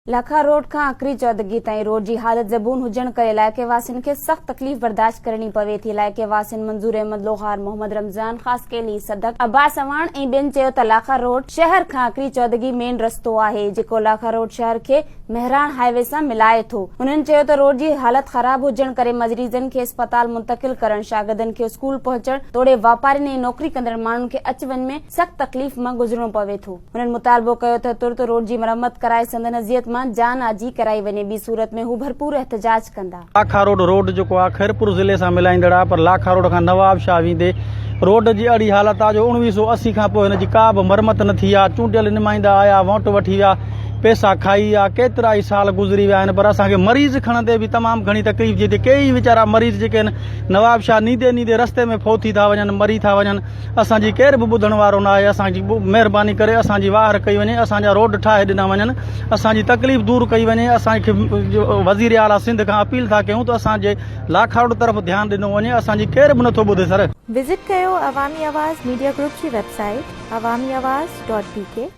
लाखा road खां आख़िरी चौदगी ताईं रोड जी हालत ज़बून हुजण करे इलाइक़े वासियुनि खे सख़्त तकलीफ़ बर्दाश्त करणी पवे थी। इलाइक़े वासियुनि मंज़ूर अहमद लोहार, मोहम्मद रमज़ान, ख़ास केली, सदक, अब्बास अवाण ऐं ॿियनि चयो त लाखा रोड शहर खां आख़िरी चौदगी मेन रस्तो आहे जेको लाखा रोड शहर खे मेहरान हाईवे सां मिलाए थो। उन्हनि चयो त रोड जी हालत ख़राब हुजण करे मरीज़नि खे अस्पताल मुंतक़िल करण, शागिर्दनि खे स्कूल पहुचण, तोड़े वापारियुनि ऐं नौकरी कंदड़ माण्हुनि खे अच वञ में सख़्त तकलीफ़ मां गुज़रणो पवे थो। उन्हनि मुतालबो कयो त तुर्त रोड जी मरम्मत कराए संदन अज़ियत मां जान आजी कराई वञे। ॿी सूरत में हू भरपूर एहतजाज कंदा। लाखा रोड जेको आहे खैरपुर ज़िले सां मिलाईंदड़ आहे, पर लाखा रोड खां नवाब शाह वेंदे रोड जी अहिड़ी हालत आहे जो 1980 खां पोइ हिनजी का बि मरम्मत न थी आहे। चूंडियल नुमाइंदा आया, वोट वठी विया, पैसा खाई विया, केतिरा ई साल गुज़री विया आहिनि, पर असांखे मरीज़ खणंदे बि तमामु घणी तकलीफ़ थी। कई वीचारा मरीज़ जेके आहिनि नवाब शाह नींदे नींदे रस्ते में फोत थी था वञनि, मरी था वञनि। असांजी केर बि ॿुधण वारो न आहे। असांजी महिरबानी करे असांजी वाहर कई वञे, असांजा रोड ठाहे ॾिना वञनि, असांजी तकलीफ़ दूर कई वञे। असांखे वज़ीर आला सिंध खां अपील था कयूं त असांजे लाखा रोड तरफ़ ध्यानु ॾिनो वञे। असांजी केर बि नथो ॿुधे सर। विज़िट कयो अवामी आवाज़ मीडिया ग्रुप जी वेबसाइट awamiawaz.pk।